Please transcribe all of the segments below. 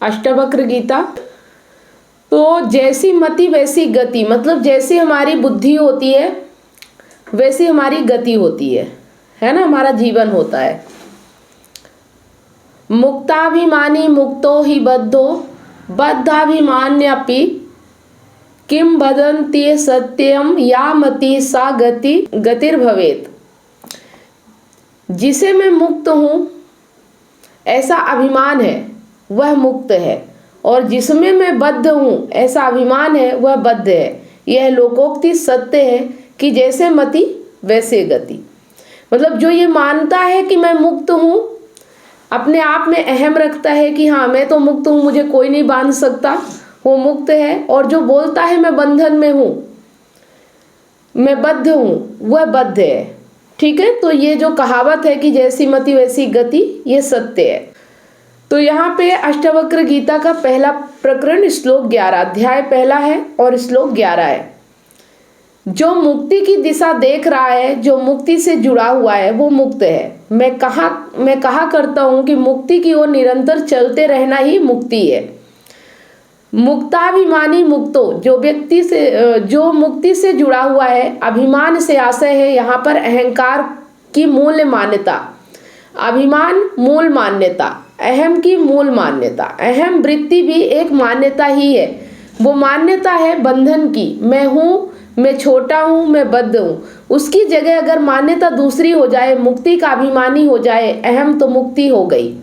अष्टवक्र गीता। तो जैसी मति वैसी गति, मतलब जैसी हमारी बुद्धि होती है वैसी हमारी गति होती है ना, हमारा जीवन होता है। मुक्ताभिमानी मुक्तो ही बद्धो बद्धाभिमान्यपि किम वदन्ति सत्यम या मति सा गति गतिर्भवेत। जिसे मैं मुक्त हूँ ऐसा अभिमान है वह मुक्त है, और जिसमें मैं बद्ध हूँ ऐसा अभिमान है वह बद्ध है। यह लोकोक्ति सत्य है कि जैसे मति वैसे गति। मतलब जो ये मानता है कि मैं मुक्त हूँ, अपने आप में अहम रखता है कि हाँ मैं तो मुक्त हूँ, मुझे कोई नहीं बांध सकता, वो मुक्त है। और जो बोलता है मैं बंधन में हूँ, मैं बद्ध हूँ, वह बद्ध है। ठीक है, तो ये जो कहावत है कि जैसी मति वैसी गति, ये सत्य है। तो यहाँ पे अष्टवक्र गीता का पहला प्रकरण श्लोक 11, अध्याय पहला है और श्लोक 11 है। जो मुक्ति की दिशा देख रहा है, जो मुक्ति से जुड़ा हुआ है, वो मुक्त है। मैं कहा करता हूँ कि मुक्ति की ओर निरंतर चलते रहना ही मुक्ति है। मुक्ताभिमानी मुक्तो, जो मुक्ति से जुड़ा हुआ है, अभिमान से आशय है यहाँ पर अहंकार की मूल मान्यता। अभिमान मूल मान्यता, अहम की मूल मान्यता। अहम वृत्ति भी एक मान्यता ही है, वो मान्यता है बंधन की। मैं हूँ, मैं छोटा हूँ, मैं बद्ध हूँ। उसकी जगह अगर मान्यता दूसरी हो जाए, मुक्ति का अभिमानी हो जाए अहम, तो मुक्ति हो गई।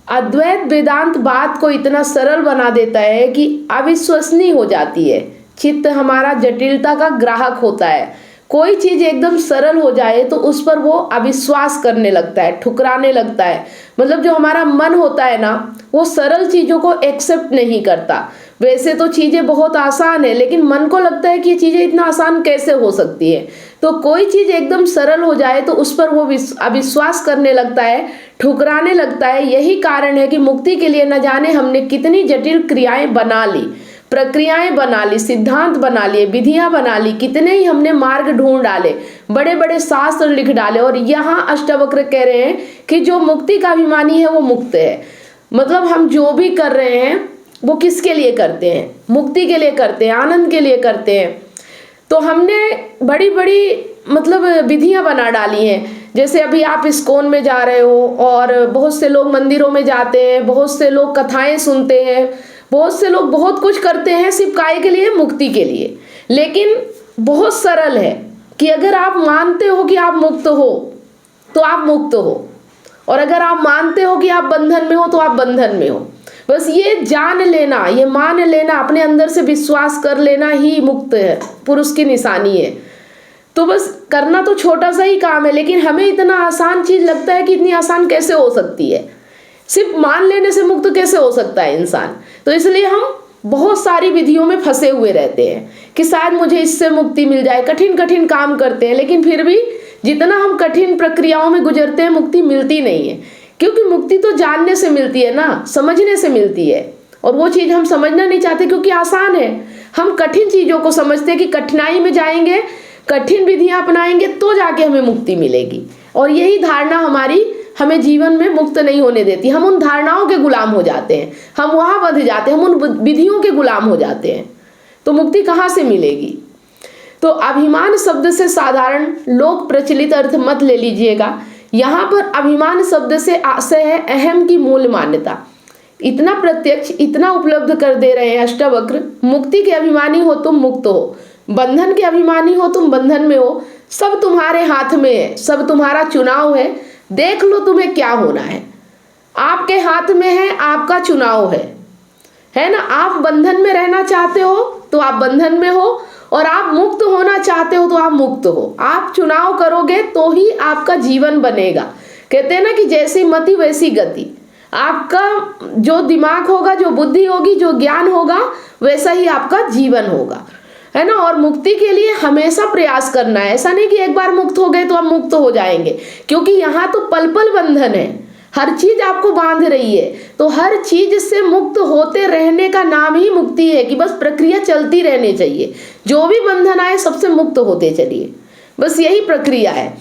अद्वैत वेदांत बात को इतना सरल बना देता है कि अविश्वसनीय हो जाती है। चित्त हमारा जटिलता का ग्राहक होता है। कोई चीज एकदम सरल हो जाए तो उस पर वो अविश्वास करने लगता है, ठुकराने लगता है। मतलब जो हमारा मन होता है ना, वो सरल चीजों को एक्सेप्ट नहीं करता। वैसे तो चीजें बहुत आसान है, लेकिन मन को लगता है कि ये चीजें इतना आसान कैसे हो सकती है। तो कोई चीज एकदम सरल हो जाए तो उस पर वो अविश्वास करने लगता है, ठुकराने लगता है। यही कारण है कि मुक्ति के लिए न जाने हमने कितनी जटिल क्रियाएं बना ली, प्रक्रियाएं बना ली, सिद्धांत बना लिए, विधियां बना ली, कितने ही हमने मार्ग ढूंढ डाले, बड़े बड़े शास्त्र लिख डाले। और यहाँ अष्टवक्र कह रहे हैं कि जो मुक्ति का अभिमानी है वो मुक्त है। मतलब हम जो भी कर रहे हैं वो किसके लिए करते हैं? मुक्ति के लिए करते हैं, आनंद के लिए करते हैं। तो हमने बड़ी बड़ी मतलब विधियां बना डाली हैं। जैसे अभी आप इस्कॉन में जा रहे हो और बहुत से लोग मंदिरों में जाते हैं, बहुत से लोग कथाएं सुनते हैं, बहुत से लोग बहुत कुछ करते हैं सिर्फ काय के लिए, मुक्ति के लिए। लेकिन बहुत सरल है कि अगर आप मानते हो कि आप मुक्त हो तो आप मुक्त हो, और अगर आप मानते हो कि आप बंधन में हो तो आप बंधन में हो। बस ये जान लेना, ये मान लेना, अपने अंदर से विश्वास कर लेना ही मुक्त है, पुरुष की निशानी है। तो बस करना तो छोटा सा ही काम है, लेकिन हमें इतना आसान चीज लगता है कि इतनी आसान कैसे हो सकती है, सिर्फ मान लेने से मुक्त कैसे हो सकता है इंसान। तो इसलिए हम बहुत सारी विधियों में फंसे हुए रहते हैं कि शायद मुझे इससे मुक्ति मिल जाए। कठिन कठिन काम करते हैं, लेकिन फिर भी जितना हम कठिन प्रक्रियाओं में गुजरते हैं मुक्ति मिलती नहीं है। क्योंकि मुक्ति तो जानने से मिलती है ना, समझने से मिलती है, और वो चीज हम समझना नहीं चाहते क्योंकि आसान है। हम कठिन चीजों को समझते हैं कि कठिनाई में जाएंगे, कठिन विधियां अपनाएंगे तो जाके हमें मुक्ति मिलेगी। और यही धारणा हमारी हमें जीवन में मुक्त नहीं होने देती। हम उन धारणाओं के गुलाम हो जाते हैं, हम वहां बंध जाते हैं, हम उन विधियों के गुलाम हो जाते हैं। तो मुक्ति कहाँ से मिलेगी? तो अभिमान शब्द से साधारण लोक प्रचलित अर्थ मत ले लीजिएगा। यहाँ पर अभिमान शब्द से आशय है अहम की मूल मान्यता। इतना प्रत्यक्ष, इतना उपलब्ध कर दे रहे हैं अष्टवक्र। मुक्ति के अभिमानी हो तुम मुक्त हो, बंधन के अभिमानी हो तुम बंधन में हो। सब तुम्हारे हाथ में है, सब तुम्हारा चुनाव है। देख लो तुम्हें क्या होना है, आपके हाथ में है, आपका चुनाव है ना। आप बंधन में रहना चाहते हो तो आप बंधन में हो, और आप मुक्त होना चाहते हो तो आप मुक्त हो। आप चुनाव करोगे तो ही आपका जीवन बनेगा। कहते हैं ना कि जैसी मति वैसी गति। आपका जो दिमाग होगा, जो बुद्धि होगी, जो ज्ञान होगा, वैसा ही आपका जीवन होगा, है ना। और मुक्ति के लिए हमेशा प्रयास करना है। ऐसा नहीं कि एक बार मुक्त हो गए तो आप मुक्त हो जाएंगे, क्योंकि यहाँ तो पल पल बंधन है, हर चीज आपको बांध रही है। तो हर चीज से मुक्त होते रहने का नाम ही मुक्ति है कि बस प्रक्रिया चलती रहनी चाहिए। जो भी बंधन आए सबसे मुक्त होते चलिए, बस यही प्रक्रिया है।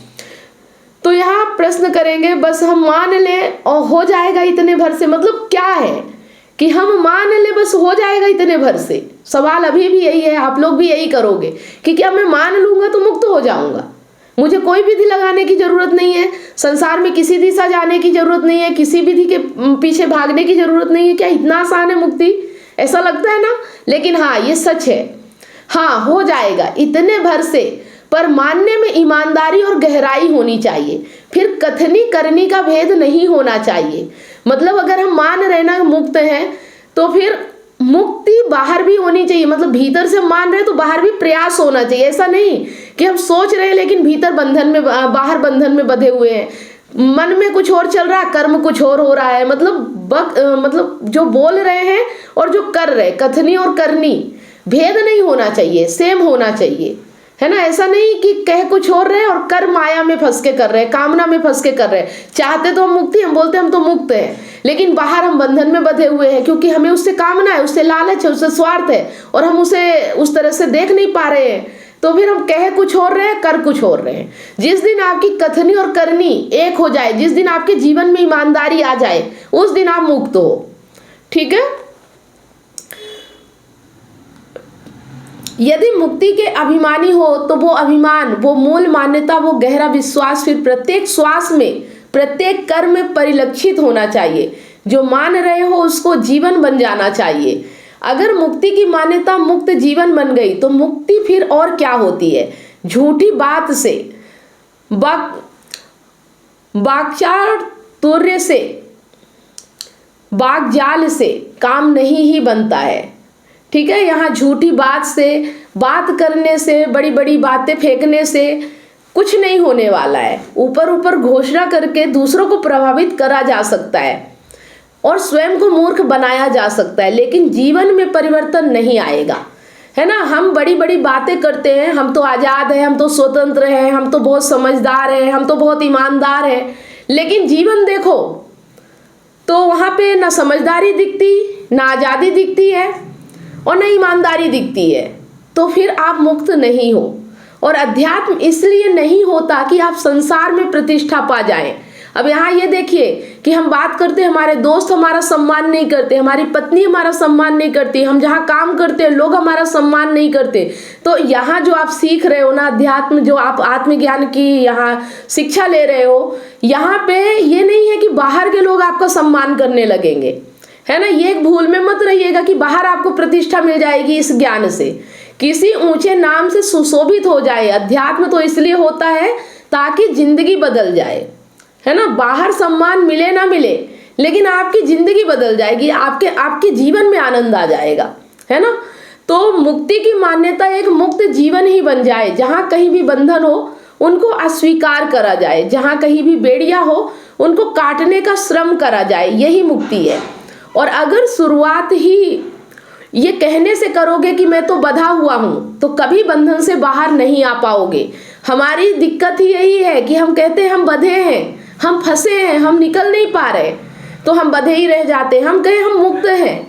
तो यहाँ प्रश्न करेंगे, बस हम मान लें और हो जाएगा इतने भर से, मतलब क्या है? कि हम मान ले बस हो जाएगा इतने भर से। सवाल अभी भी यही है, आप लोग भी यही करोगे कि क्या मैं मान लूंगा तो मुक्त हो जाऊंगा, मुझे कोई विधि लगाने की जरूरत नहीं है, संसार में किसी दिशा जाने की जरूरत नहीं है, किसी विधि के पीछे भागने की जरूरत नहीं है। क्या इतना आसान है मुक्ति? ऐसा लगता है ना, लेकिन हाँ ये सच है। हाँ हो जाएगा इतने भर से, पर मानने में ईमानदारी और गहराई होनी चाहिए। फिर कथनी करनी का भेद नहीं होना चाहिए। मतलब अगर हम मान रहे ना मुक्त हैं, तो फिर मुक्ति बाहर भी होनी चाहिए। मतलब भीतर से मान रहे तो बाहर भी प्रयास होना चाहिए। ऐसा नहीं कि हम सोच रहे हैं लेकिन भीतर बंधन में, बाहर बंधन में बंधे हुए हैं, मन में कुछ और चल रहा है, कर्म कुछ और हो रहा है। मतलब जो बोल रहे हैं और जो कर रहे, कथनी और करनी भेद नहीं होना चाहिए, सेम होना चाहिए, है ना। ऐसा नहीं कि कह कुछ और रहे और कर माया में फंस के कर रहे, कामना में फंस के कर रहे। चाहते तो हम मुक्ति, हम बोलते हम तो मुक्त हैं, लेकिन बाहर हम बंधन में बंधे हुए हैं, क्योंकि हमें उससे कामना है, उससे लालच है, उससे स्वार्थ है, और हम उसे उस तरह से देख नहीं पा रहे हैं। तो फिर हम कह कुछ और रहे हैं, कर कुछ और रहे हैं। जिस दिन आपकी कथनी और करनी एक हो जाए, जिस दिन आपके जीवन में ईमानदारी आ जाए, उस दिन आप मुक्त हो। ठीक है। यदि मुक्ति के अभिमानी हो तो वो अभिमान, वो मूल मान्यता, वो गहरा विश्वास फिर प्रत्येक श्वास में, प्रत्येक कर्म में परिलक्षित होना चाहिए। जो मान रहे हो उसको जीवन बन जाना चाहिए। अगर मुक्ति की मान्यता मुक्त जीवन बन गई तो मुक्ति फिर और क्या होती है? झूठी बात से, वाक्चातुर्य से, वाक्जाल से काम नहीं ही बनता है। ठीक है। यहाँ झूठी बात से, बात करने से, बड़ी बड़ी बातें फेंकने से कुछ नहीं होने वाला है। ऊपर ऊपर घोषणा करके दूसरों को प्रभावित करा जा सकता है और स्वयं को मूर्ख बनाया जा सकता है, लेकिन जीवन में परिवर्तन नहीं आएगा, है ना। हम बड़ी बड़ी बातें करते हैं, हम तो आज़ाद हैं, हम तो स्वतंत्र हैं, हम तो बहुत समझदार हैं, हम तो बहुत ईमानदार हैं, लेकिन जीवन देखो तो वहाँ पे ना समझदारी दिखती, ना आज़ादी दिखती है और ना ईमानदारी दिखती है। तो फिर आप मुक्त नहीं हो। और अध्यात्म इसलिए नहीं होता कि आप संसार में प्रतिष्ठा पा जाएं। अब यहाँ ये देखिए कि हम बात करते हैं, हमारे दोस्त हमारा सम्मान नहीं करते, हमारी पत्नी हमारा सम्मान नहीं करती, हम जहाँ काम करते हैं लोग हमारा सम्मान नहीं करते। तो यहाँ जो आप सीख रहे हो ना अध्यात्म, जो आप आत्मज्ञान की यहाँ शिक्षा ले रहे हो, यहाँ पे ये नहीं है कि बाहर के लोग आपका सम्मान करने लगेंगे, है ना। ये एक भूल में मत रहिएगा कि बाहर आपको प्रतिष्ठा मिल जाएगी इस ज्ञान से, किसी ऊंचे नाम से सुशोभित हो जाए। अध्यात्म तो इसलिए होता है ताकि जिंदगी बदल जाए, है ना। बाहर सम्मान मिले ना मिले, लेकिन आपकी जिंदगी बदल जाएगी, आपके जीवन में आनंद आ जाएगा, है ना। तो मुक्ति की मान्यता एक मुक्त जीवन ही बन जाए, जहाँ कहीं भी बंधन हो उनको अस्वीकार करा जाए, जहाँ कहीं भी बेड़िया हो उनको काटने का श्रम करा जाए, यही मुक्ति है। और अगर शुरुआत ही ये कहने से करोगे कि मैं तो बंधा हुआ हूँ, तो कभी बंधन से बाहर नहीं आ पाओगे। हमारी दिक्कत ही यही है कि हम कहते हैं हम बंधे हैं, हम फंसे हैं, हम निकल नहीं पा रहे, तो हम बंधे ही रह जाते हैं। हम कहें हम मुक्त हैं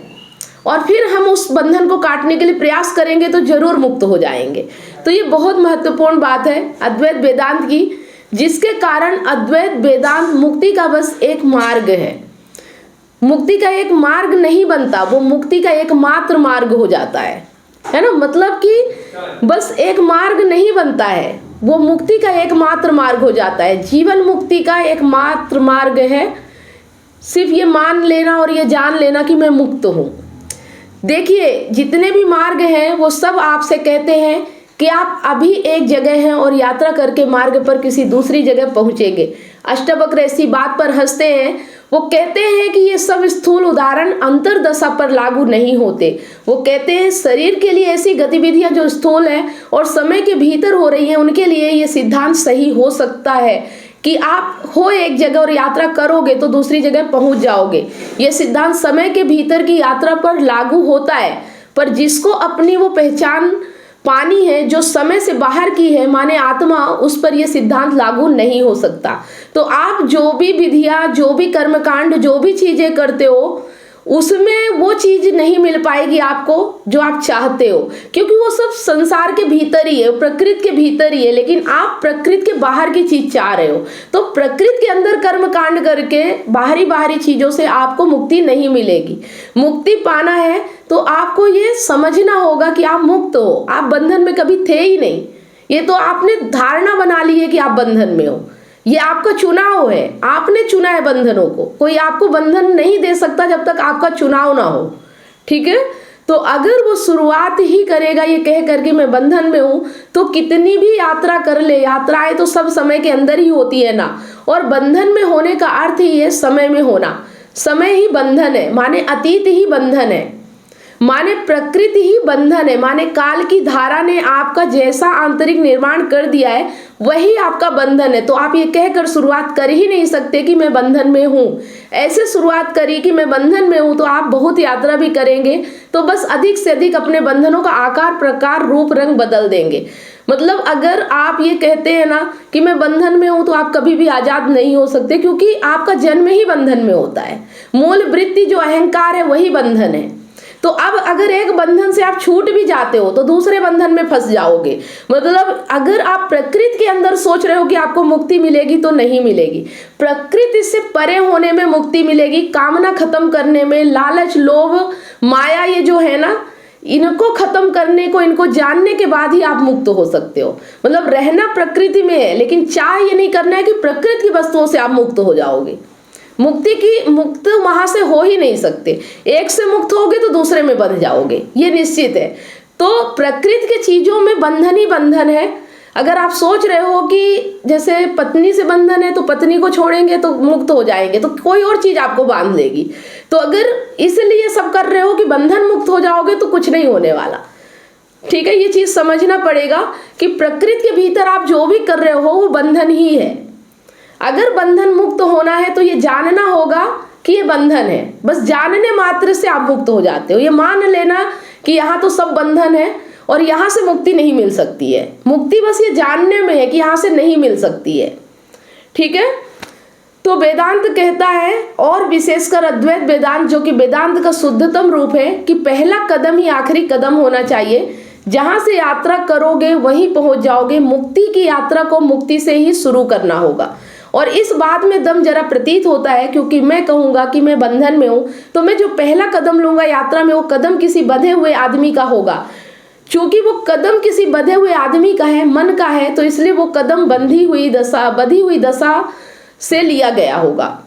और फिर हम उस बंधन को काटने के लिए प्रयास करेंगे तो जरूर मुक्त हो जाएंगे। तो ये बहुत महत्वपूर्ण बात है अद्वैत वेदांत की, जिसके कारण अद्वैत वेदांत मुक्ति का बस एक मार्ग है, मुक्ति का एक मार्ग नहीं बनता, वो मुक्ति का एकमात्र मार्ग हो जाता है ना। मतलब कि बस एक मार्ग नहीं बनता है, वो मुक्ति का एकमात्र मार्ग हो जाता है। जीवन मुक्ति का एकमात्र मार्ग है सिर्फ ये मान लेना और ये जान लेना कि मैं मुक्त हूँ। देखिए जितने भी मार्ग हैं वो सब आपसे कहते हैं कि आप अभी एक जगह हैं और यात्रा करके मार्ग पर किसी दूसरी जगह पहुंचेंगे। अष्टवक्र ऐसी बात पर हंसते हैं, वो कहते हैं कि ये सब स्थूल उदाहरण अंतरदशा पर लागू नहीं होते। वो कहते हैं शरीर के लिए ऐसी गतिविधियां जो स्थूल है और समय के भीतर हो रही हैं, उनके लिए ये सिद्धांत सही हो सकता है कि आप हो एक जगह और यात्रा करोगे तो दूसरी जगह पहुंच जाओगे। ये सिद्धांत समय के भीतर की यात्रा पर लागू होता है, पर जिसको अपनी वो पहचान पानी है जो समय से बाहर की है, माने आत्मा, उस पर यह सिद्धांत लागू नहीं हो सकता। तो आप जो भी विधियां, जो भी कर्मकांड, जो भी चीजें करते हो उसमें वो चीज नहीं मिल पाएगी आपको जो आप चाहते हो, क्योंकि वो सब संसार के भीतर ही है, प्रकृति के भीतर ही है, लेकिन आप प्रकृति के बाहर की चीज चाह रहे हो। तो प्रकृति के अंदर कर्म कांड करके बाहरी चीजों से आपको मुक्ति नहीं मिलेगी। मुक्ति पाना है तो आपको ये समझना होगा कि आप मुक्त हो, आप बंधन में कभी थे ही नहीं। ये तो आपने धारणा बना ली है कि आप बंधन में हो, ये आपका चुनाव है, आपने चुना है बंधनों को। कोई आपको बंधन नहीं दे सकता जब तक आपका चुनाव ना हो, ठीक है। तो अगर वो शुरुआत ही करेगा ये कह करके मैं बंधन में हूं, तो कितनी भी यात्रा कर ले, यात्राएं तो सब समय के अंदर ही होती है ना। और बंधन में होने का अर्थ ही है समय में होना। समय ही बंधन है, माने अतीत ही बंधन है, माने प्रकृति ही बंधन है, माने काल की धारा ने आपका जैसा आंतरिक निर्माण कर दिया है वही आपका बंधन है। तो आप ये कहकर शुरुआत कर ही नहीं सकते कि मैं बंधन में हूं। ऐसे शुरुआत करी कि मैं बंधन में हूं तो आप बहुत यात्रा भी करेंगे, तो बस अधिक से अधिक अपने बंधनों का आकार प्रकार रूप रंग बदल देंगे। मतलब अगर आप ये कहते हैं ना कि मैं बंधन में हूं, तो आप कभी भी आजाद नहीं हो सकते, क्योंकि आपका जन्म ही बंधन में होता है। मूल वृत्ति जो अहंकार है वही बंधन है। तो अब अगर एक बंधन से आप छूट भी जाते हो तो दूसरे बंधन में फंस जाओगे। मतलब अगर आप प्रकृति के अंदर सोच रहे हो कि आपको मुक्ति मिलेगी तो नहीं मिलेगी। प्रकृति से परे होने में मुक्ति मिलेगी, कामना खत्म करने में, लालच लोभ माया ये जो है ना, इनको खत्म करने को, इनको जानने के बाद ही आप मुक्त हो सकते हो। मतलब रहना प्रकृति में है, लेकिन चाह ये नहीं करना है कि प्रकृति की वस्तुओं से आप मुक्त हो जाओगे। मुक्त वहां से हो ही नहीं सकते। एक से मुक्त होगे तो दूसरे में बंध जाओगे, ये निश्चित है। तो प्रकृति के चीजों में बंधन ही बंधन है। अगर आप सोच रहे हो कि जैसे पत्नी से बंधन है तो पत्नी को छोड़ेंगे तो मुक्त हो जाएंगे, तो कोई और चीज आपको बांध लेगी। तो अगर इसलिए सब कर रहे हो कि बंधन मुक्त हो जाओगे तो कुछ नहीं होने वाला, ठीक है। ये चीज समझना पड़ेगा कि प्रकृति के भीतर आप जो भी कर रहे हो वो बंधन ही है। अगर बंधन मुक्त होना है तो ये जानना होगा कि ये बंधन है। बस जानने मात्र से आप मुक्त हो जाते हो। ये मान लेना कि यहाँ तो सब बंधन है और यहाँ से मुक्ति नहीं मिल सकती है। मुक्ति बस ये जानने में है कि यहाँ से नहीं मिल सकती है, ठीक है। तो वेदांत कहता है, और विशेषकर अद्वैत वेदांत जो कि वेदांत का शुद्धतम रूप है, कि पहला कदम ही आखिरी कदम होना चाहिए। जहां से यात्रा करोगे वहीं पहुंच जाओगे। मुक्ति की यात्रा को मुक्ति से ही शुरू करना होगा। और इस बात में दम जरा प्रतीत होता है, क्योंकि मैं कहूंगा कि मैं बंधन में हूं, तो मैं जो पहला कदम लूंगा यात्रा में वो कदम किसी बंधे हुए आदमी का होगा। चूंकि वो कदम किसी बंधे हुए आदमी का है, मन का है, तो इसलिए वो कदम बंधी हुई दशा से लिया गया होगा।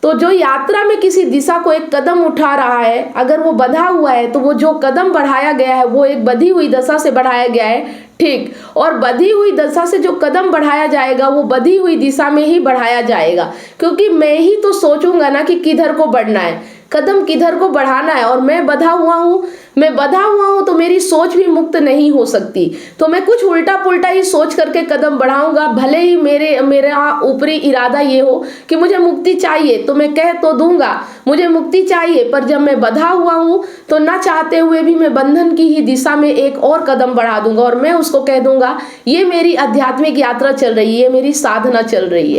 तो जो यात्रा में किसी दिशा को एक कदम उठा रहा है, अगर वो बंधा हुआ है तो वो जो कदम बढ़ाया गया है वो एक बंधी हुई दशा से बढ़ाया गया है, ठीक। और बंधी हुई दशा से जो कदम बढ़ाया जाएगा वो बंधी हुई दिशा में ही बढ़ाया जाएगा, क्योंकि मैं ही तो सोचूंगा ना कि किधर को बढ़ना है, कदम किधर को बढ़ाना है। और मैं बंधा हुआ हूँ तो मेरी सोच भी मुक्त नहीं हो सकती। तो मैं कुछ उल्टा पुल्टा ही सोच करके कदम बढ़ाऊंगा, भले ही मेरा ऊपरी इरादा ये हो कि मुझे मुक्ति चाहिए, तो मैं कह तो दूंगा मुझे मुक्ति चाहिए, पर जब मैं बंधा हुआ हूँ तो ना चाहते हुए भी मैं बंधन की ही दिशा में एक और कदम बढ़ा दूंगा, और मैं उसको कह दूंगा ये मेरी आध्यात्मिक यात्रा चल रही है, मेरी साधना चल रही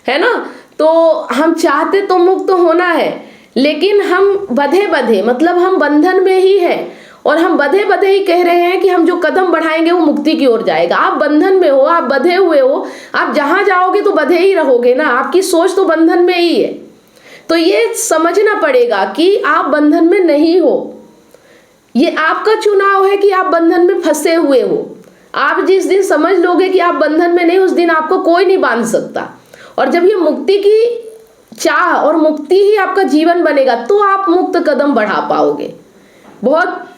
है ना। तो हम चाहते तो मुक्त होना है, लेकिन हम बंधे मतलब हम बंधन में ही हैं, और हम बंधे ही कह रहे हैं कि हम जो कदम बढ़ाएंगे वो मुक्ति की ओर जाएगा। आप बंधन में हो, आप बंधे हुए हो, आप जहां जाओगे तो बंधे ही रहोगे ना, आपकी सोच तो बंधन में ही है। तो ये समझना पड़ेगा कि आप बंधन में नहीं हो, ये आपका चुनाव है कि आप बंधन में फंसे हुए हो। आप जिस दिन समझ लोगे कि आप बंधन में नहीं, उस दिन आपको कोई नहीं बांध सकता। और जब ये मुक्ति की चाह और मुक्ति ही आपका जीवन बनेगा तो आप मुक्त कदम बढ़ा पाओगे। बहुत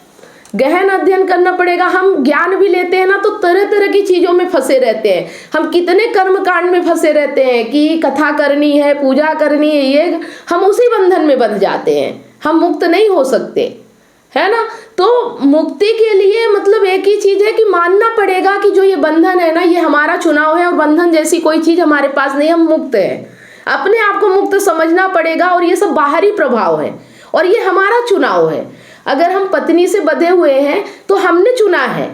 गहन अध्ययन करना पड़ेगा। हम ज्ञान भी लेते हैं ना तो तरह तरह की चीजों में फंसे रहते हैं। हम कितने कर्म कांड में फंसे रहते हैं कि कथा करनी है, पूजा करनी है, ये हम उसी बंधन में बंध जाते हैं। हम मुक्त नहीं हो सकते, है ना। तो मुक्ति के लिए मतलब एक ही चीज है कि मानना पड़ेगा कि जो ये बंधन है ना, ये हमारा चुनाव है, और बंधन जैसी कोई चीज हमारे पास नहीं, हम मुक्त हैं। अपने आप को मुक्त समझना पड़ेगा, और ये सब बाहरी प्रभाव है और ये हमारा चुनाव है। अगर हम पत्नी से बंधे हुए हैं तो हमने चुना है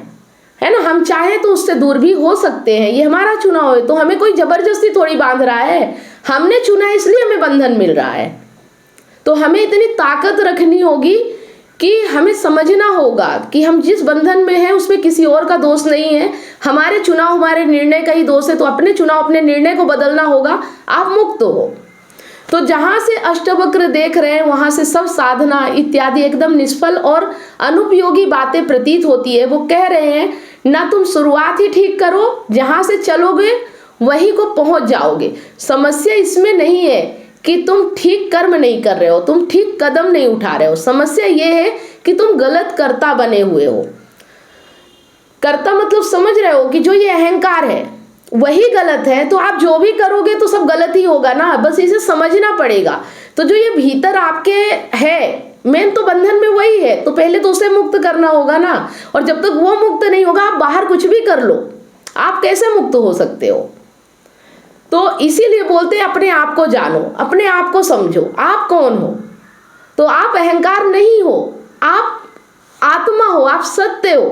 ना। हम चाहे तो उससे दूर भी हो सकते हैं, ये हमारा चुनाव है। तो हमें कोई जबरदस्ती थोड़ी बांध रहा है, हमने चुना इसलिए हमें बंधन मिल रहा है। तो हमें इतनी ताकत रखनी होगी कि हमें समझना होगा कि हम जिस बंधन में हैं उसमें किसी और का दोष नहीं है, हमारे चुनाव हमारे निर्णय का ही दोष है। तो अपने चुनाव अपने निर्णय को बदलना होगा, आप मुक्त हो। तो जहां से अष्टवक्र देख रहे हैं वहां से सब साधना इत्यादि एकदम निष्फल और अनुपयोगी बातें प्रतीत होती है। वो कह रहे हैं ना तुम शुरुआत ही ठीक करो, जहां से चलोगे वहीं को पहुंच जाओगे। समस्या इसमें नहीं है कि तुम ठीक कर्म नहीं कर रहे हो, तुम ठीक कदम नहीं उठा रहे हो। समस्या ये है कि तुम गलत कर्ता बने हुए हो। कर्ता मतलब समझ रहे हो कि जो ये अहंकार है वही गलत है, तो आप जो भी करोगे तो सब गलत ही होगा ना, बस इसे समझना पड़ेगा। तो जो ये भीतर आपके है मेन तो बंधन में वही है, तो पहले तो उसे मुक्त करना होगा ना। और जब तक वो मुक्त नहीं होगा आप बाहर कुछ भी कर लो, आप कैसे मुक्त हो सकते हो। तो इसीलिए बोलते हैं अपने आप को जानो, अपने आप को समझो, आप कौन हो। तो आप अहंकार नहीं हो, आप आत्मा हो, आप सत्य हो।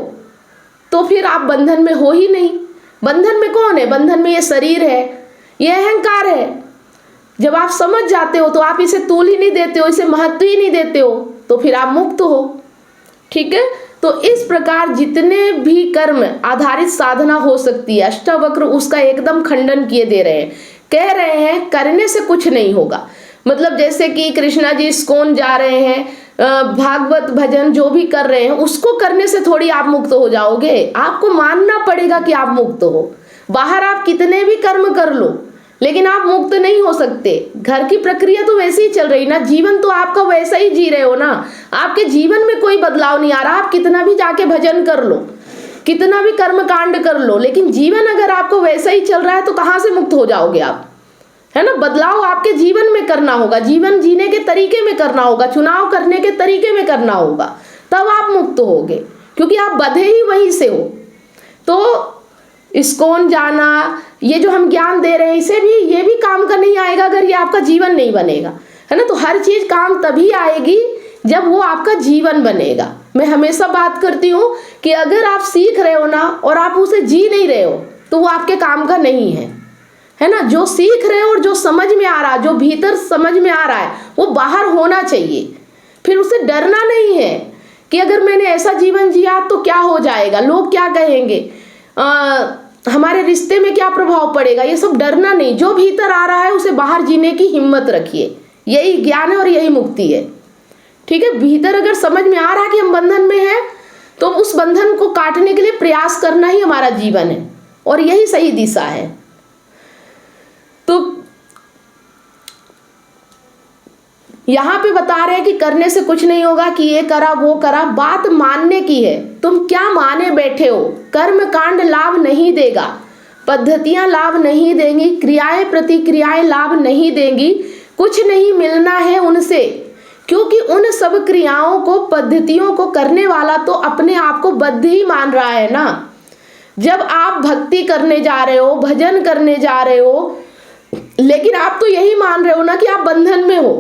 तो फिर आप बंधन में हो ही नहीं। बंधन में कौन है? बंधन में ये शरीर है, ये अहंकार है। जब आप समझ जाते हो तो आप इसे तूल ही नहीं देते हो, इसे महत्व ही नहीं देते हो, तो फिर आप मुक्त हो। ठीक है, तो इस प्रकार जितने भी कर्म आधारित साधना हो सकती है अष्टावक्र उसका एकदम खंडन किए दे रहे हैं। कह रहे हैं करने से कुछ नहीं होगा। मतलब जैसे कि कृष्णा जी इस्कॉन जा रहे हैं, भागवत भजन जो भी कर रहे हैं उसको करने से थोड़ी आप मुक्त हो जाओगे। आपको मानना पड़ेगा कि आप मुक्त हो। बाहर आप कितने भी कर्म कर लो लेकिन आप मुक्त नहीं हो सकते। घर की प्रक्रिया तो वैसे ही चल रही ना, जीवन तो आपका वैसा ही जी रहे हो ना, आपके जीवन में कोई बदलाव नहीं आ रहा। आप कितना भी जाके भजन कर लो, कितना भी कर्म कांड कर लो, लेकिन जीवन अगर आपको वैसा ही चल रहा है तो कहाँ से मुक्त हो जाओगे आप, है ना। बदलाव आपके जीवन में करना होगा, जीवन जीने के तरीके में करना होगा, चुनाव करने के तरीके में करना होगा, तब आप मुक्त होगे, क्योंकि आप बंधे ही वहीं से हो। तो इस्कॉन जाना, ये जो हम ज्ञान दे रहे हैं इसे भी, ये भी काम का नहीं आएगा अगर ये आपका जीवन नहीं बनेगा, है ना। तो हर चीज काम तभी आएगी जब वो आपका जीवन बनेगा। मैं हमेशा बात करती हूँ कि अगर आप सीख रहे हो ना और आप उसे जी नहीं रहे हो तो वो आपके काम का नहीं है ना। जो सीख रहे हो और जो समझ में आ रहा है, जो भीतर समझ में आ रहा है वो बाहर होना चाहिए। फिर उसे डरना नहीं है कि अगर मैंने ऐसा जीवन जिया तो क्या हो जाएगा, लोग क्या कहेंगे, हमारे रिश्ते में क्या प्रभाव पड़ेगा, ये सब डरना नहीं। जो भीतर आ रहा है उसे बाहर जीने की हिम्मत रखिए, यही ज्ञान है और यही मुक्ति है। ठीक है, भीतर अगर समझ में आ रहा है कि हम बंधन में हैं तो उस बंधन को काटने के लिए प्रयास करना ही हमारा जीवन है और यही सही दिशा है। तो यहाँ पे बता रहे हैं कि करने से कुछ नहीं होगा, कि ये करा वो करा, बात मानने की है। तुम क्या माने बैठे हो। कर्म कांड लाभ नहीं देगा, पद्धतियां लाभ नहीं देंगी, क्रियाएं प्रतिक्रियाएं लाभ नहीं देंगी, कुछ नहीं मिलना है उनसे, क्योंकि उन सब क्रियाओं को पद्धतियों को करने वाला तो अपने आप को बद्ध ही मान रहा है ना। जब आप भक्ति करने जा रहे हो, भजन करने जा रहे हो, लेकिन आप तो यही मान रहे हो ना कि आप बंधन में हो,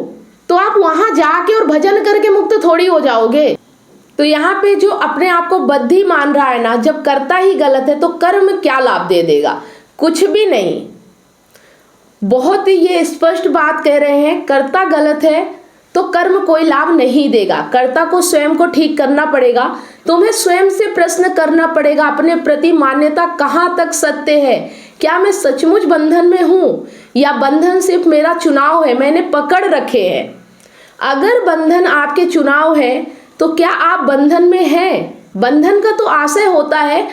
तो आप वहां जाके और भजन करके मुक्त थोड़ी हो जाओगे। तो यहाँ पे जो अपने आप को बद्ध ही मान रहा है ना, जब करता ही गलत है तो कर्म क्या लाभ दे देगा, कुछ भी नहीं। बहुत ही ये स्पष्ट बात कह रहे हैं, करता गलत है तो कर्म कोई लाभ नहीं देगा। कर्ता को स्वयं को ठीक करना पड़ेगा, तुम्हें स्वयं से प्रश्न करना पड़ेगा अपने प्रति मान्यता कहाँ तक सत्य है। क्या मैं सचमुच बंधन में हूँ या बंधन सिर्फ मेरा चुनाव है, मैंने पकड़ रखे हैं। अगर बंधन आपके चुनाव है तो क्या आप बंधन में हैं? बंधन का तो आशय होता है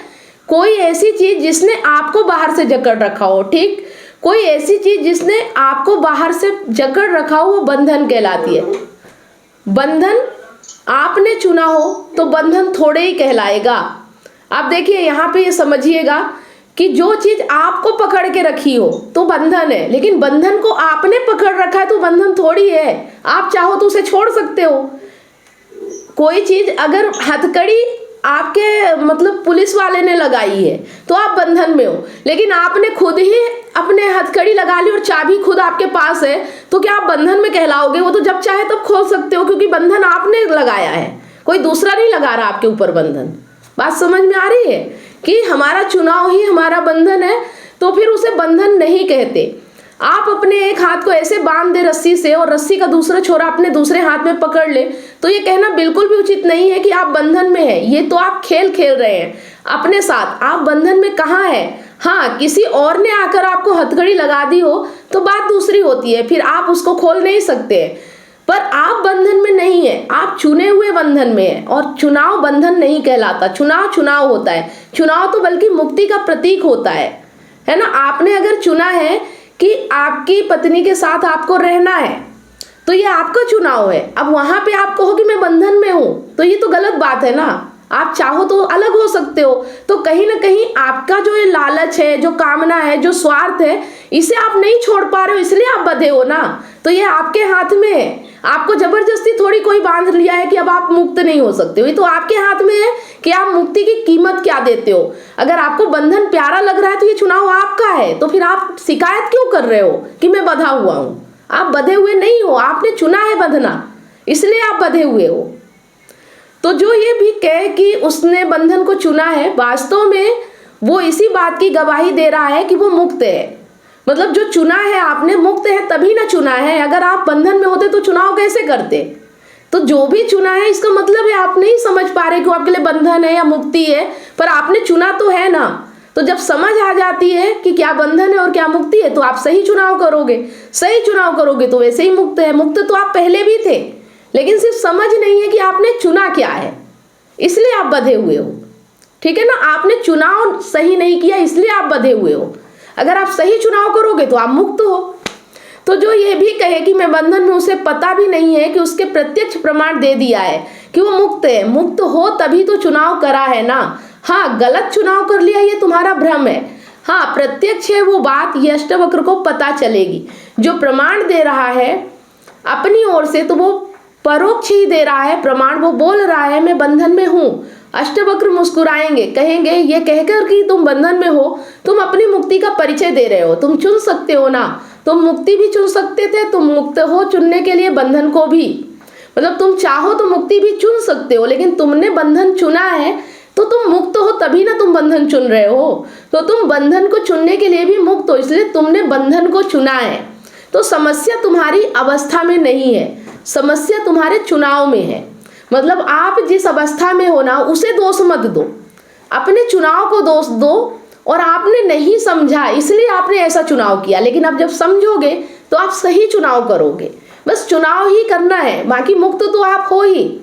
कोई ऐसी चीज जिसने आपको बाहर से जकड़ रखा हो। ठीक, कोई ऐसी चीज जिसने आपको बाहर से जकड़ रखा हो वो बंधन कहलाती है। बंधन आपने चुना हो तो बंधन थोड़े ही कहलाएगा। आप देखिए यहाँ पे ये समझिएगा कि जो चीज आपको पकड़ के रखी हो तो बंधन है, लेकिन बंधन को आपने पकड़ रखा है तो बंधन थोड़ी है। आप चाहो तो उसे छोड़ सकते हो। कोई चीज अगर हथकड़ी आपके मतलब पुलिस वाले ने लगाई है तो आप बंधन में हो, लेकिन आपने खुद ही अपने हथकड़ी लगा ली और चाबी खुद आपके पास है तो क्या आप बंधन में कहलाओगे? वो तो जब चाहे तब खोल सकते हो, क्योंकि बंधन आपने लगाया है, कोई दूसरा नहीं लगा रहा आपके ऊपर बंधन। बात समझ में आ रही है कि हमारा चुनाव ही हमारा बंधन है, तो फिर उसे बंधन नहीं कहते। आप अपने एक हाथ को ऐसे बांध दे रस्सी से और रस्सी का दूसरा छोरा अपने दूसरे हाथ में पकड़ ले, तो ये कहना बिल्कुल भी उचित नहीं है कि आप बंधन में हैं। ये तो आप खेल खेल रहे हैं अपने साथ। आप बंधन में कहाँ है? हाँ, किसी और ने आकर आपको हथकड़ी लगा दी हो तो बात दूसरी होती है, फिर आप उसको खोल नहीं सकते, पर आप बंधन में नहीं है, आप चुने हुए बंधन में है। और चुनाव बंधन नहीं कहलाता, चुनाव चुनाव होता है। चुनाव तो बल्कि मुक्ति का प्रतीक होता है ना। आपने अगर चुना है कि आपकी पत्नी के साथ आपको रहना है, तो ये आपका चुनाव है। अब वहां पे आप कहो कि मैं बंधन में हूं, तो ये तो गलत बात है ना। आप चाहो तो अलग हो सकते हो। तो कहीं ना कहीं आपका जो ये लालच है, जो कामना है, जो स्वार्थ है, इसे आप नहीं छोड़ पा रहे हो, इसलिए आप बंधे हो ना। तो ये आपके हाथ में है। आपको जबरदस्ती थोड़ी कोई बांध लिया है कि अब आप मुक्त नहीं हो सकते हो। ये तो आपके हाथ में है कि आप मुक्ति की कीमत क्या देते हो। अगर आपको बंधन प्यारा लग रहा है तो ये चुनाव आपका है, तो फिर आप शिकायत क्यों कर रहे हो कि मैं बंधा हुआ हूं? आप बंधे हुए नहीं हो, आपने चुना है बंधना, इसलिए आप बंधे हुए हो। तो जो ये भी कहे कि उसने बंधन को चुना है, वास्तव में वो इसी बात की गवाही दे रहा है कि वो मुक्त है। मतलब जो चुना है आपने, मुक्त है तभी ना चुना है। अगर आप बंधन में होते तो चुनाव कैसे करते? तो जो भी चुना है, इसका मतलब है आप नहीं समझ पा रहे कि आपके लिए बंधन है या मुक्ति है, पर आपने चुना तो है ना। तो जब समझ आ जाती है कि क्या बंधन है और क्या मुक्ति है, तो आप सही चुनाव करोगे। सही चुनाव करोगे तो वैसे ही मुक्त है। मुक्त तो आप पहले भी थे, लेकिन सिर्फ समझ नहीं है कि आपने चुना क्या है, इसलिए आप बंधे हुए हो। ठीक है ना, आपने चुनाव सही नहीं किया, इसलिए आप बंधे हुए हो। अगर आप सही चुनाव करोगे तो आप मुक्त हो। तो जो ये भी कहे कि मैं बंधन में, उसे पता भी नहीं है कि उसके प्रत्यक्ष प्रमाण दे दिया है कि वो मुक्त है। मुक्त हो तभी तो चुनाव करा है ना। हाँ, गलत चुनाव कर लिया, ये तुम्हारा भ्रम है। हाँ, प्रत्यक्ष है वो बात, ये अष्टवक्र को पता चलेगी। जो प्रमाण दे रहा है अपनी ओर से, तो वो परोक्ष ही दे रहा है प्रमाण। वो बोल रहा है मैं बंधन में हूं। अष्टवक्र मुस्कुराएंगे, कहेंगे ये कहकर कि तुम बंधन में हो, तुम अपनी मुक्ति का परिचय दे रहे हो। तुम चुन सकते हो ना, तुम मुक्ति भी चुन सकते थे, तुम मुक्त हो चुनने के लिए बंधन को भी। मतलब तुम चाहो तो मुक्ति भी चुन सकते हो, लेकिन तुमने बंधन चुना है तो तुम मुक्त हो, तभी ना तुम बंधन चुन रहे हो। तो तुम बंधन को चुनने के लिए भी मुक्त हो, इसलिए तुमने बंधन को चुना है। तो समस्या तुम्हारी अवस्था में नहीं है, समस्या तुम्हारे चुनाव में है। मतलब आप जिस अवस्था में हो ना, उसे दोष मत दो, अपने चुनाव को दोष दो। और आपने नहीं समझा, इसलिए आपने ऐसा चुनाव किया। लेकिन अब जब समझोगे तो आप सही चुनाव करोगे। बस चुनाव ही करना है, बाकी मुक्त तो आप हो ही।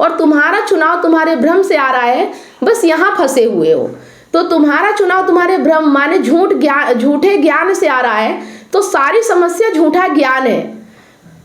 और तुम्हारा चुनाव तुम्हारे भ्रम से आ रहा है, बस यहाँ फंसे हुए हो। तो तुम्हारा चुनाव तुम्हारे भ्रम माने झूठे ज्ञान से आ रहा है। तो सारी समस्या झूठा ज्ञान है।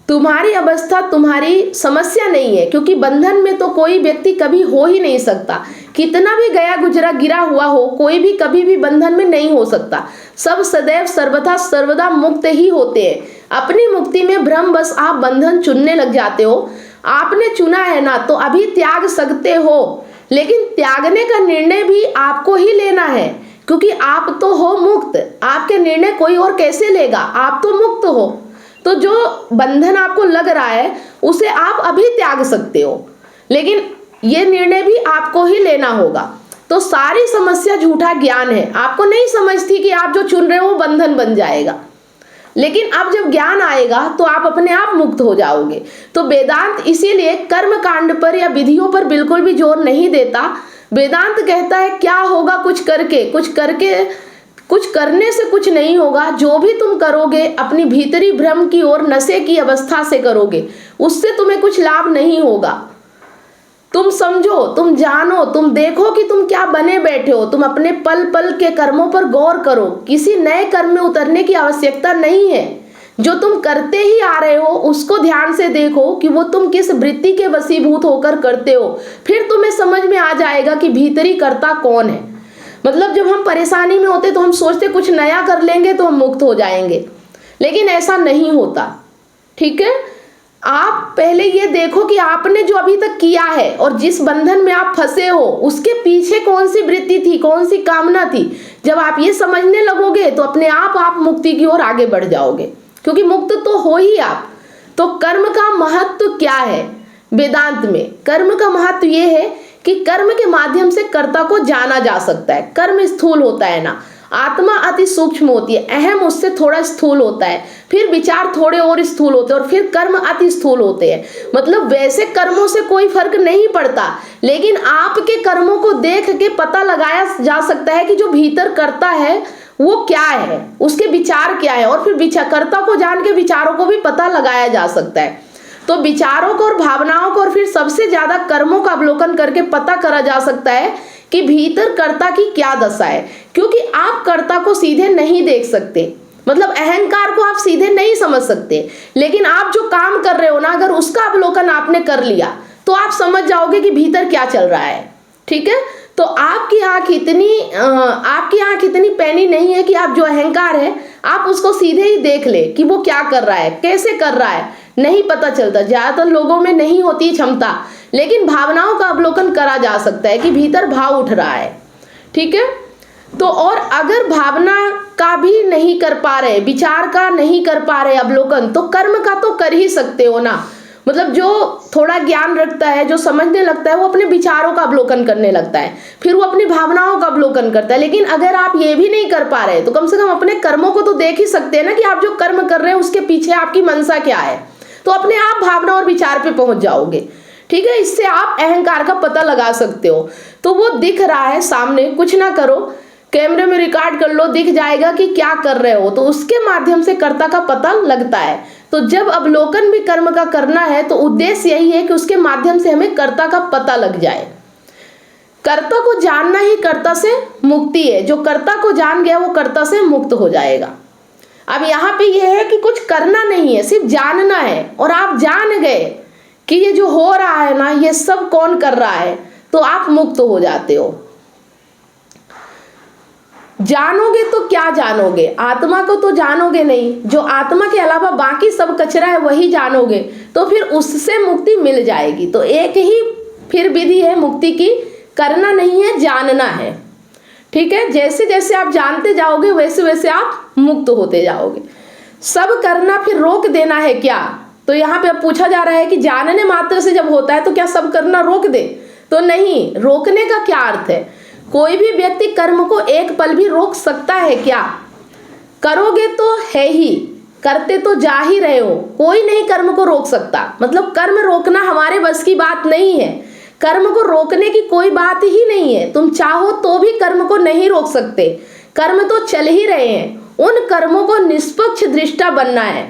तुम्हारी अवस्था तुम्हारी समस्या नहीं है, क्योंकि बंधन में तो कोई व्यक्ति कभी हो ही नहीं सकता। कितना भी गया गुजरा गिरा हुआ हो, कोई भी कभी भी बंधन में नहीं हो सकता। सब सदैव सर्वथा सर्वदा मुक्त ही होते हैं। अपनी मुक्ति में भ्रम बस आप बंधन चुनने लग जाते हो। आपने चुना है ना, तो अभी त्याग सकते हो, लेकिन त्यागने का निर्णय भी आपको ही लेना है, क्योंकि आप तो हो मुक्त। आपके निर्णय कोई और कैसे लेगा? आप तो मुक्त हो। तो जो बंधन आपको लग रहा है उसे आप अभी त्याग सकते हो, लेकिन ये निर्णय भी आपको ही लेना होगा। तो सारी समस्या झूठा ज्ञान है। आपको नहीं समझती कि आप जो चुन रहे हो वो बंधन बन जाएगा, लेकिन अब जब ज्ञान आएगा तो आप अपने आप मुक्त हो जाओगे। तो वेदांत इसीलिए कर्म कांड पर या विधियों पर बिल्कुल भी जोर नहीं देता। वेदांत कहता है क्या होगा कुछ करने से कुछ नहीं होगा। जो भी तुम करोगे अपनी भीतरी भ्रम की ओर नशे की अवस्था से करोगे, उससे तुम्हें कुछ लाभ नहीं होगा। तुम समझो, तुम जानो, तुम देखो कि तुम क्या बने बैठे हो। तुम अपने पल पल के कर्मों पर गौर करो। किसी नए कर्म में उतरने की आवश्यकता नहीं है। जो तुम करते ही आ रहे हो उसको ध्यान से देखो कि वो तुम किस वृत्ति के वशीभूत होकर करते हो। फिर तुम्हें समझ में आ जाएगा कि भीतरी कर्ता कौन है। मतलब जब हम परेशानी में होते तो हम सोचते कुछ नया कर लेंगे तो हम मुक्त हो जाएंगे, लेकिन ऐसा नहीं होता। ठीक है, आप पहले ये देखो कि आपने जो अभी तक किया है और जिस बंधन में आप फंसे हो उसके पीछे कौन सी वृत्ति थी, कौन सी कामना थी। जब आप ये समझने लगोगे तो अपने आप मुक्ति की ओर आगे बढ़ जाओगे, क्योंकि मुक्त तो हो ही आप। तो कर्म का महत्व क्या है वेदांत में? कर्म का महत्व ये है कि कर्म के माध्यम से कर्ता को जाना जा सकता है। कर्म स्थूल होता है ना, आत्मा अति सूक्ष्म होती है, अहम उससे थोड़ा स्थूल होता है, फिर विचार थोड़े और स्थूल होते हैं, और फिर कर्म अति स्थूल होते हैं। मतलब वैसे कर्मों से कोई फर्क नहीं पड़ता, लेकिन आपके कर्मों को देख के पता लगाया जा सकता है कि जो भीतर करता है वो क्या है, उसके विचार क्या है, और फिर विचारकर्ता को जान के विचारों को भी पता लगाया जा सकता है। तो विचारों को और भावनाओं को और फिर सबसे ज्यादा कर्मों का अवलोकन करके पता करा जा सकता है कि भीतर कर्ता की क्या दशा है, क्योंकि आप कर्ता को सीधे नहीं देख सकते, मतलब अहंकार को आप सीधे नहीं समझ सकते, लेकिन आप जो काम कर रहे हो ना, अगर उसका अवलोकन आपने कर लिया तो आप समझ जाओगे कि भीतर क्या चल रहा है। ठीक है, तो आपकी आंख इतनी पैनी नहीं है कि आप जो अहंकार है आप उसको सीधे ही देख ले कि वो क्या कर रहा है, कैसे कर रहा है, नहीं पता चलता। ज्यादातर लोगों में नहीं होती क्षमता, लेकिन भावनाओं का अवलोकन करा जा सकता है कि भीतर भाव उठ रहा है। ठीक है, तो और अगर भावना का भी नहीं कर पा रहे, विचार का नहीं कर पा रहे अवलोकन, तो कर्म का तो कर ही सकते हो ना। मतलब जो थोड़ा ज्ञान रखता है, जो समझने लगता है, वो अपने विचारों का अवलोकन करने लगता है, फिर वो अपनी भावनाओं का अवलोकन करता है। लेकिन अगर आप ये भी नहीं कर पा रहे तो कम से कम अपने कर्मों को तो देख ही सकते हैं ना कि आप जो कर्म कर रहे हैं उसके पीछे आपकी मंशा क्या है, तो अपने आप भावना और विचार पे पहुंच जाओगे। ठीक है, इससे आप अहंकार का पता लगा सकते हो। तो वो दिख रहा है सामने, कुछ ना करो, कैमरे में रिकॉर्ड कर लो, दिख जाएगा कि क्या कर रहे हो, तो उसके माध्यम से कर्ता का पता लगता है। तो जब अवलोकन भी कर्म का करना है तो उद्देश्य यही है कि उसके माध्यम से हमें कर्ता का पता लग जाए। कर्ता को जानना ही कर्ता से मुक्ति है, जो कर्ता को जान गया वो कर्ता से मुक्त हो जाएगा। अब यहाँ पे यह है कि कुछ करना नहीं है, सिर्फ जानना है, और आप जान गए कि ये जो हो रहा है ना, ये सब कौन कर रहा है, तो आप मुक्त हो जाते हो। जानोगे तो क्या जानोगे, आत्मा को तो जानोगे नहीं, जो आत्मा के अलावा बाकी सब कचरा है वही जानोगे, तो फिर उससे मुक्ति मिल जाएगी। तो एक ही फिर विधि है मुक्ति की, करना नहीं है, जानना है। ठीक है, जैसे जैसे आप जानते जाओगे वैसे वैसे आप मुक्त होते जाओगे। सब करना फिर रोक देना है क्या, तो यहाँ पे अब पूछा जा रहा है कि जानने मात्र से जब होता है तो क्या सब करना रोक दे, तो नहीं। रोकने का क्या अर्थ है, कोई भी व्यक्ति कर्म को एक पल भी रोक सकता है क्या? करोगे तो है ही, करते तो जा ही रहे हो, कोई नहीं कर्म को रोक सकता। मतलब कर्म रोकना हमारे बस की बात नहीं है, कर्म को रोकने की कोई बात ही नहीं है। तुम चाहो तो भी कर्म को नहीं रोक सकते, कर्म तो चल ही रहे हैं। उन कर्मों को निष्पक्ष दृष्टा बनना है,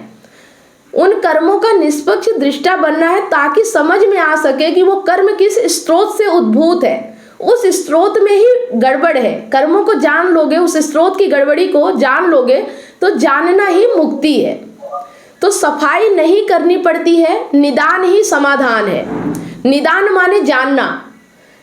उन कर्मों का निष्पक्ष दृष्टा बनना है, ताकि समझ में आ सके कि वो कर्म किस स्रोत से उद्भूत है, उस स्रोत में ही गड़बड़ है। कर्मों को जान लोगे, उस स्रोत की गड़बड़ी को जान लोगे, तो जानना ही मुक्ति है। तो सफाई नहीं करनी पड़ती है, निदान ही समाधान है। निदान माने जानना,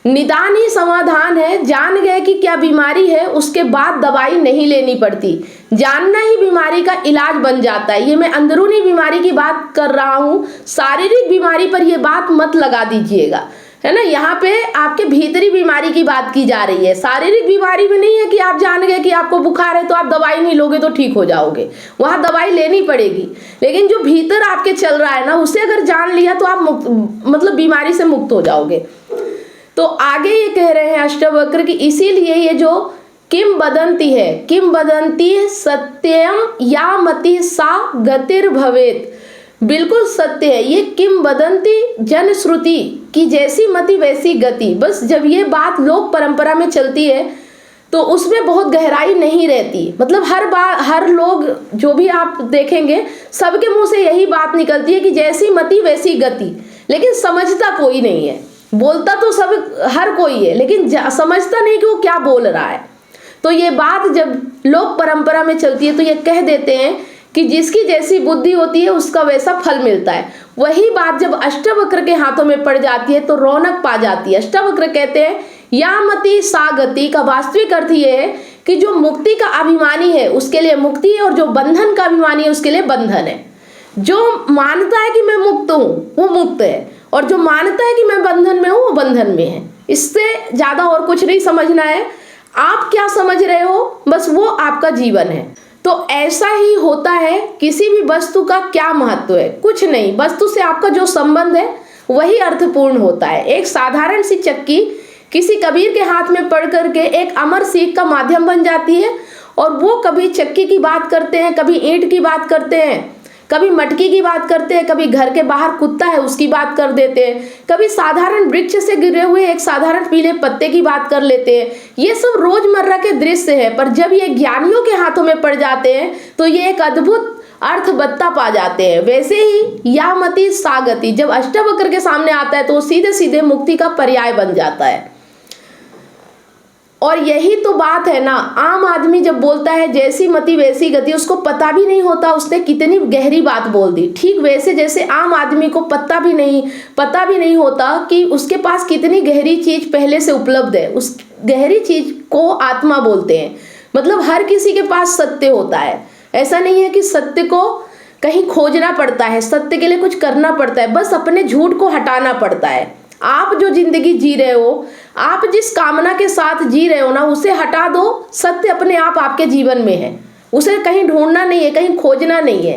निदान ही समाधान है। जान गए कि क्या बीमारी है, उसके बाद दवाई नहीं लेनी पड़ती, जानना ही बीमारी का इलाज बन जाता है। ये मैं अंदरूनी बीमारी की बात कर रहा हूँ, शारीरिक बीमारी पर ये बात मत लगा दीजिएगा, है ना। यहाँ पे आपके भीतरी बीमारी की बात की जा रही है, शारीरिक बीमारी में नहीं है कि आप जान गए कि आपको बुखार है तो आप दवाई नहीं लोगे तो ठीक हो जाओगे, वहाँ दवाई लेनी पड़ेगी। लेकिन जो भीतर आपके चल रहा है ना, उसे अगर जान लिया तो आप मतलब बीमारी से मुक्त हो जाओगे। तो आगे ये कह रहे हैं अष्टवक्र की, इसीलिए ये जो किम बदंती है, किम बदंती सत्यम या मति सा गतिर्भवेत, बिल्कुल सत्य है। ये किम बदंती जन श्रुति की जैसी मति वैसी गति, बस जब ये बात लोक परंपरा में चलती है तो उसमें बहुत गहराई नहीं रहती। मतलब हर बार हर लोग जो भी आप देखेंगे सबके मुंह से यही बात निकलती है कि जैसी मति वैसी गति, लेकिन समझता कोई नहीं है। बोलता तो सब हर कोई है, लेकिन समझता नहीं कि वो क्या बोल रहा है। तो ये बात जब लोक परंपरा में चलती है तो ये कह देते हैं कि जिसकी जैसी बुद्धि होती है उसका वैसा फल मिलता है। वही बात जब अष्टवक्र के हाथों में पड़ जाती है तो रौनक पा जाती है। अष्टवक्र कहते हैं या मति सा गति का वास्तविक अर्थ ये है कि जो मुक्ति का अभिमानी है उसके लिए मुक्ति है, और जो बंधन का अभिमानी है उसके लिए बंधन है। जो मानता है कि मैं मुक्त हूँ वो मुक्त है, और जो मानता है कि मैं बंधन में हूँ वो बंधन में है। इससे ज्यादा और कुछ नहीं समझना है। आप क्या समझ रहे हो, बस वो आपका जीवन है। तो ऐसा ही होता है, किसी भी वस्तु का क्या महत्व है, कुछ नहीं, वस्तु से आपका जो संबंध है वही अर्थपूर्ण होता है। एक साधारण सी चक्की किसी कबीर के हाथ में पड़ करके एक अमर सीख का माध्यम बन जाती है, और वो कभी चक्की की बात करते हैं, कभी ईंट की बात करते हैं, कभी मटकी की बात करते हैं, कभी घर के बाहर कुत्ता है उसकी बात कर देते हैं, कभी साधारण वृक्ष से गिरे हुए एक साधारण पीले पत्ते की बात कर लेते हैं। ये सब रोजमर्रा के दृश्य है, पर जब ये ज्ञानियों के हाथों में पड़ जाते हैं तो ये एक अद्भुत अर्थवत्ता पा जाते हैं। वैसे ही यामति सागति जब अष्टवक्र के सामने आता है तो वो सीधे सीधे मुक्ति का पर्याय बन जाता है। और यही तो बात है ना, आम आदमी जब बोलता है जैसी मति वैसी गति, उसको पता भी नहीं होता उसने कितनी गहरी बात बोल दी। ठीक वैसे जैसे आम आदमी को पता भी नहीं होता कि उसके पास कितनी गहरी चीज पहले से उपलब्ध है। उस गहरी चीज को आत्मा बोलते हैं। मतलब हर किसी के पास सत्य होता है, ऐसा नहीं है कि सत्य को कहीं खोजना पड़ता है, सत्य के लिए कुछ करना पड़ता है, बस अपने झूठ को हटाना पड़ता है। आप जो जिंदगी जी रहे हो, आप जिस कामना के साथ जी रहे हो ना, उसे हटा दो, सत्य अपने आप आपके जीवन में है, उसे कहीं ढूंढना नहीं है, कहीं खोजना नहीं है।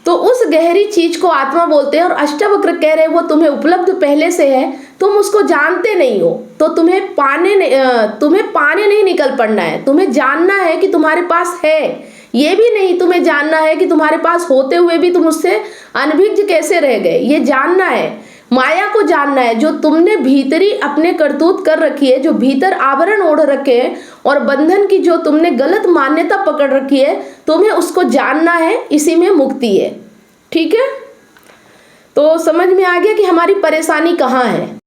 तो उस गहरी चीज को आत्मा बोलते हैं। और अष्टवक्र कह रहे हैं वो तुम्हें उपलब्ध पहले से है, तुम उसको जानते नहीं हो, तो तुम्हें पाने नहीं निकल पड़ना है, तुम्हें जानना है कि तुम्हारे पास है। ये भी नहीं तुम्हें जानना है कि तुम्हारे पास होते हुए भी तुम उससे अनभिज्ञ कैसे रह गए, ये जानना है। माया को जानना है, जो तुमने भीतरी अपने करतूत कर रखी है, जो भीतर आवरण ओढ़ रखे हैं और बंधन की जो तुमने गलत मान्यता पकड़ रखी है, तुम्हें उसको जानना है। इसी में मुक्ति है। ठीक है, तो समझ में आ गया कि हमारी परेशानी कहाँ है।